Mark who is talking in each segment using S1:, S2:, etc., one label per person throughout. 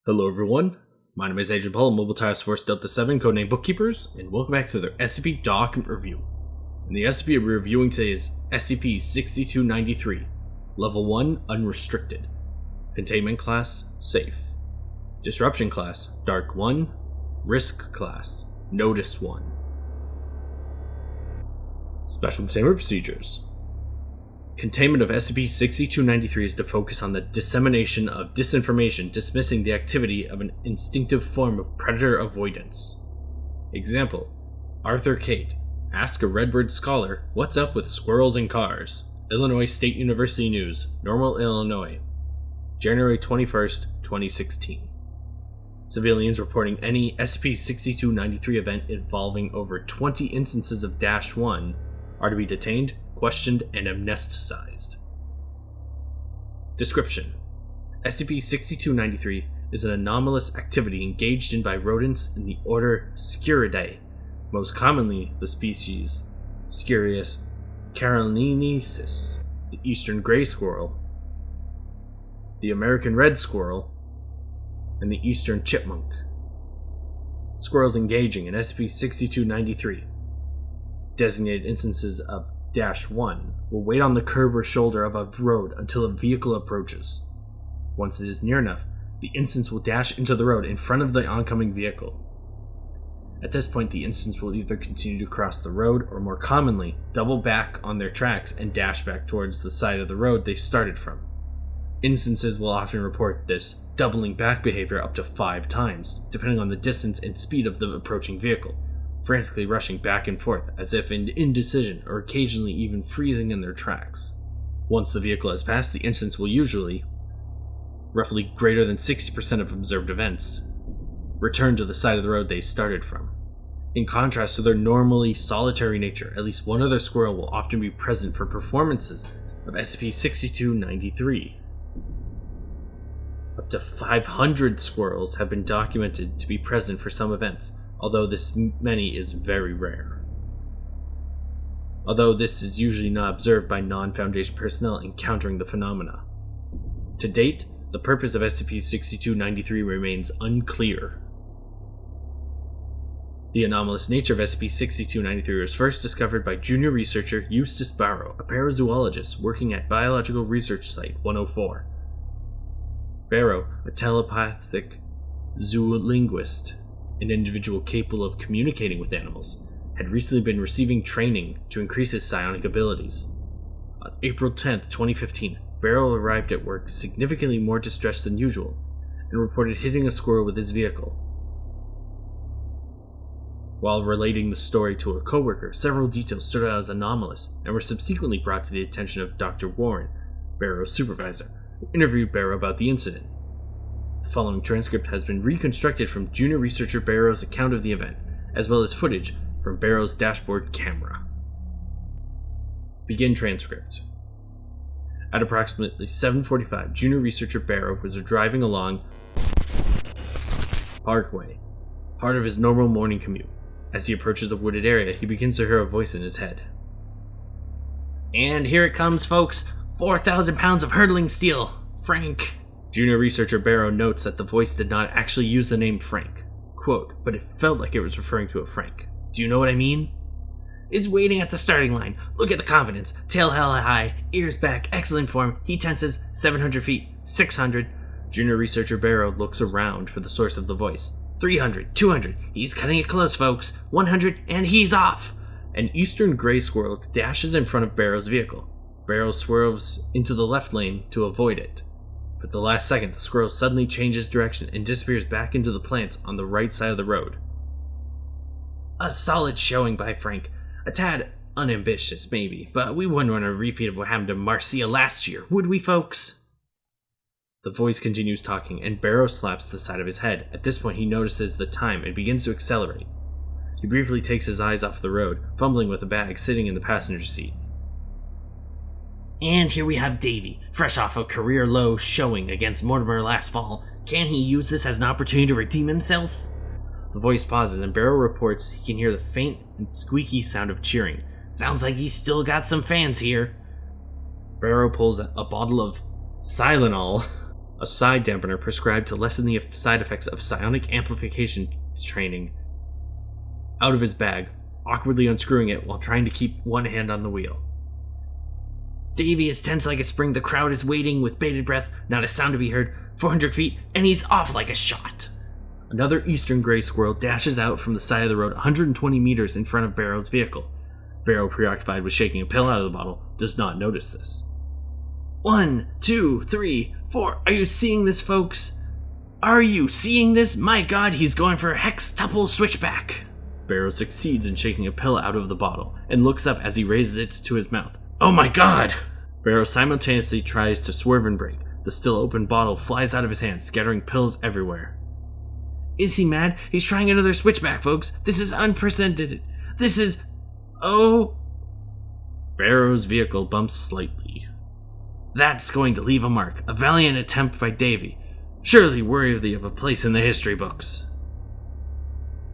S1: Hello everyone, my name is Agent Paul, Mobile Task Force Delta 7, codename Bookkeepers, and welcome back to their SCP document review. And the SCP we're reviewing today is SCP-6293, Level 1 Unrestricted. Containment Class, Safe. Disruption Class, Dark 1. Risk Class, Notice 1. Special Containment Procedures. Containment of SCP-6293 is to focus on the dissemination of disinformation, dismissing the activity of an instinctive form of predator avoidance. Example: Arthur Kate, ask a Redwood scholar, what's up with squirrels and cars? Illinois State University News, Normal, Illinois, January 21st, 2016. Civilians reporting any SCP-6293 event involving over 20 instances of -1 are to be detained, questioned, and amnesticized. Description: SCP-6293 is an anomalous activity engaged in by rodents in the order Squirrel, most commonly the species Squirrus carolinensis, the eastern gray squirrel, the American red squirrel, and the eastern chipmunk. Squirrels engaging in SCP-6293. Designated instances of -1 will wait on the curb or shoulder of a road until a vehicle approaches. Once it is near enough, the instance will dash into the road in front of the oncoming vehicle. At this point, the instance will either continue to cross the road or, more commonly, double back on their tracks and dash back towards the side of the road they started from. Instances will often report this doubling back behavior up to 5 times, depending on the distance and speed of the approaching vehicle, frantically rushing back and forth as if in indecision or occasionally even freezing in their tracks. Once the vehicle has passed, the instance will usually, roughly greater than 60% of observed events, return to the side of the road they started from. In contrast to their normally solitary nature, at least one other squirrel will often be present for performances of SCP-6293. Up to 500 squirrels have been documented to be present for some events, although this many is very rare. Although this is usually not observed by non-Foundation personnel encountering the phenomena. To date, the purpose of SCP-6293 remains unclear. The anomalous nature of SCP-6293 was first discovered by junior researcher Eustace Barrow, a parazoologist working at Biological Research Site 104. Barrow, a telepathic zoolinguist, an individual capable of communicating with animals, had recently been receiving training to increase his psionic abilities. On April 10th, 2015, Barrow arrived at work significantly more distressed than usual and reported hitting a squirrel with his vehicle. While relating the story to a coworker, several details stood out as anomalous and were subsequently brought to the attention of Dr. Warren, Barrow's supervisor, who interviewed Barrow about the incident. The following transcript has been reconstructed from junior researcher Barrow's account of the event, as well as footage from Barrow's dashboard camera. Begin transcript. At approximately 7:45, junior researcher Barrow was driving along Parkway, part of his normal morning commute. As he approaches a wooded area, he begins to hear a voice in his head. "And here it comes, folks! 4,000 pounds of hurtling steel! Frank!" Junior researcher Barrow notes that the voice did not actually use the name Frank. Quote, but it felt like it was referring to a Frank. "Do you know what I mean? Is waiting at the starting line. Look at the confidence. Tail hella high, ears back, excellent form. He tenses 700 feet, 600. Junior researcher Barrow looks around for the source of the voice. 300, 200. He's cutting it close, folks. 100, and he's off. An eastern gray squirrel dashes in front of Barrow's vehicle. Barrow swerves into the left lane to avoid it. But at the last second, the squirrel suddenly changes direction and disappears back into the plants on the right side of the road. A solid showing by Frank. A tad unambitious, maybe, but we wouldn't want a repeat of what happened to Marcia last year, would we, folks? The voice continues talking, and Barrow slaps the side of his head. At this point, he notices the time and begins to accelerate. He briefly takes his eyes off the road, fumbling with a bag sitting in the passenger seat. And here we have Davy, fresh off a career low showing against Mortimer last fall. Can he use this as an opportunity to redeem himself? The voice pauses, and Barrow reports he can hear the faint and squeaky sound of cheering. Sounds like he's still got some fans here. Barrow pulls a bottle of Silenol a side dampener prescribed to lessen the side effects of psionic amplification training, out of his bag, awkwardly unscrewing it while trying to keep one hand on the wheel. Davy is tense like a spring. The crowd is waiting with bated breath, not a sound to be heard. 400 feet, and he's off like a shot. Another eastern gray squirrel dashes out from the side of the road 120 meters in front of Barrow's vehicle. Barrow, preoccupied with shaking a pill out of the bottle, does not notice this. 1, 2, 3, 4. Are you seeing this, folks? Are you seeing this? My God, he's going for a hextuple switchback. Barrow succeeds in shaking a pill out of the bottle and looks up as he raises it to his mouth. Oh my God! Barrow simultaneously tries to swerve and brake. The still open bottle flies out of his hand, scattering pills everywhere. Is he mad? He's trying another switchback, folks. This is unprecedented. This is... Oh... Barrow's vehicle bumps slightly. That's going to leave a mark. A valiant attempt by Davy. Surely worthy of a place in the history books.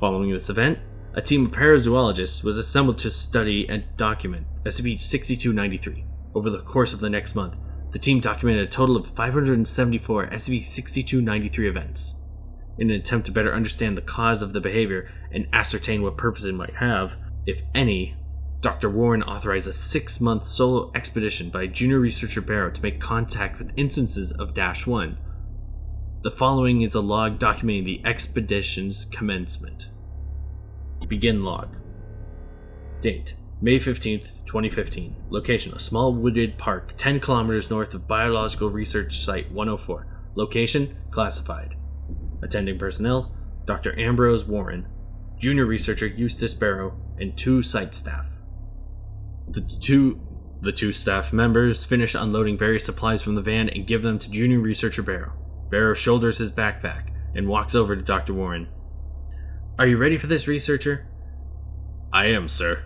S1: Following this event, a team of parazoologists was assembled to study and document SCP-6293. Over the course of the next month, the team documented a total of 574 SCP-6293 events. In an attempt to better understand the cause of the behavior and ascertain what purpose it might have, if any, Dr. Warren authorized a 6-month solo expedition by junior researcher Barrow to make contact with instances of -1. The following is a log documenting the expedition's commencement. Begin log. Date: May 15th, 2015. Location: a small wooded park 10 kilometers north of Biological Research Site 104. Location: classified. Attending personnel: Dr. Ambrose Warren, junior researcher Eustace Barrow, and 2 site staff. The two staff members finish unloading various supplies from the van and give them to junior researcher Barrow. Barrow shoulders his backpack and walks over to Dr. Warren. Are you ready for this, researcher? I am, sir.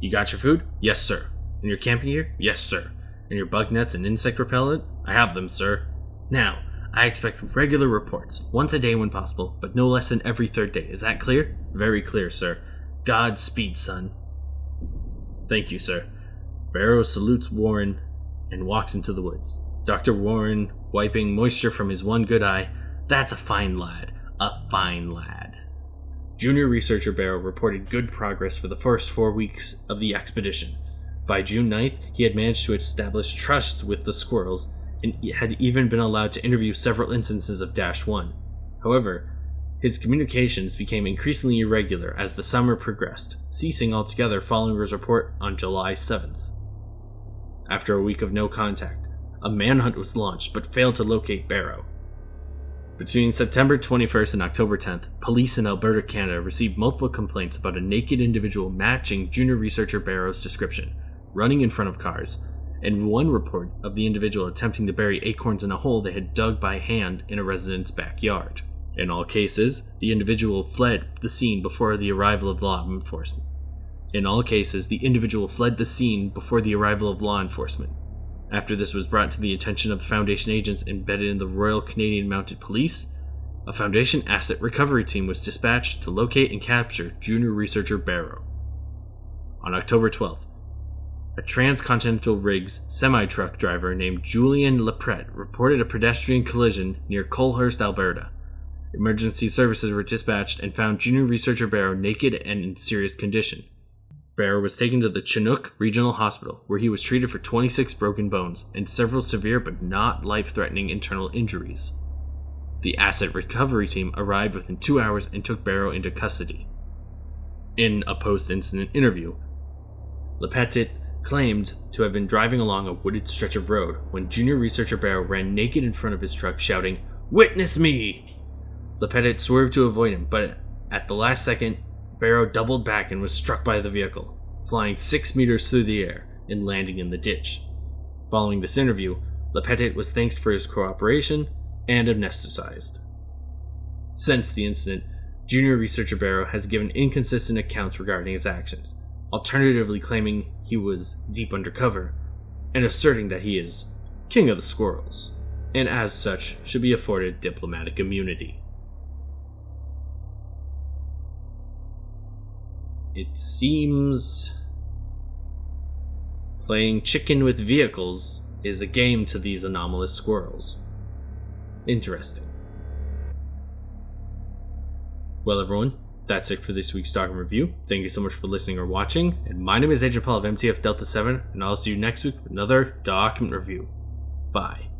S1: You got your food? Yes, sir. And your camping gear? Yes, sir. And your bug nets and insect repellent? I have them, sir. Now, I expect regular reports, once a day when possible, but no less than every 3rd day. Is that clear? Very clear, sir. Godspeed, son. Thank you, sir. Barrow salutes Warren and walks into the woods. Dr. Warren, wiping moisture from his one good eye. That's a fine lad. A fine lad. Junior researcher Barrow reported good progress for the first 4 weeks of the expedition. By June 9th, he had managed to establish trust with the squirrels and had even been allowed to interview several instances of -1. However, his communications became increasingly irregular as the summer progressed, ceasing altogether following his report on July 7th. After a week of no contact, a manhunt was launched but failed to locate Barrow. Between September 21st and October 10th, police in Alberta, Canada received multiple complaints about a naked individual matching junior researcher Barrow's description, running in front of cars, and one report of the individual attempting to bury acorns in a hole they had dug by hand in a resident's backyard. In all cases, the individual fled the scene before the arrival of law enforcement. After this was brought to the attention of the Foundation agents embedded in the Royal Canadian Mounted Police, a Foundation asset recovery team was dispatched to locate and capture junior researcher Barrow. On October 12th, a Transcontinental Rigs semi-truck driver named Julian Lepret reported a pedestrian collision near Colehurst, Alberta. Emergency services were dispatched and found junior researcher Barrow naked and in serious condition. Barrow was taken to the Chinook Regional Hospital, where he was treated for 26 broken bones and several severe but not life-threatening internal injuries. The asset recovery team arrived within 2 hours and took Barrow into custody. In a post-incident interview, Lepet claimed to have been driving along a wooded stretch of road when junior researcher Barrow ran naked in front of his truck, shouting, "Witness me!" Lepet swerved to avoid him, but at the last second, Barrow doubled back and was struck by the vehicle, flying 6 meters through the air and landing in the ditch. Following this interview, Lepet was thanked for his cooperation and amnesticized. Since the incident, junior researcher Barrow has given inconsistent accounts regarding his actions, alternatively claiming he was deep undercover, and asserting that he is king of the squirrels, and as such should be afforded diplomatic immunity. It seems playing chicken with vehicles is a game to these anomalous squirrels. Interesting. Well, everyone, that's it for this week's document review. Thank you so much for listening or watching, and my name is Agent Paul of MTF Delta 7, and I'll see you next week with another document review. Bye.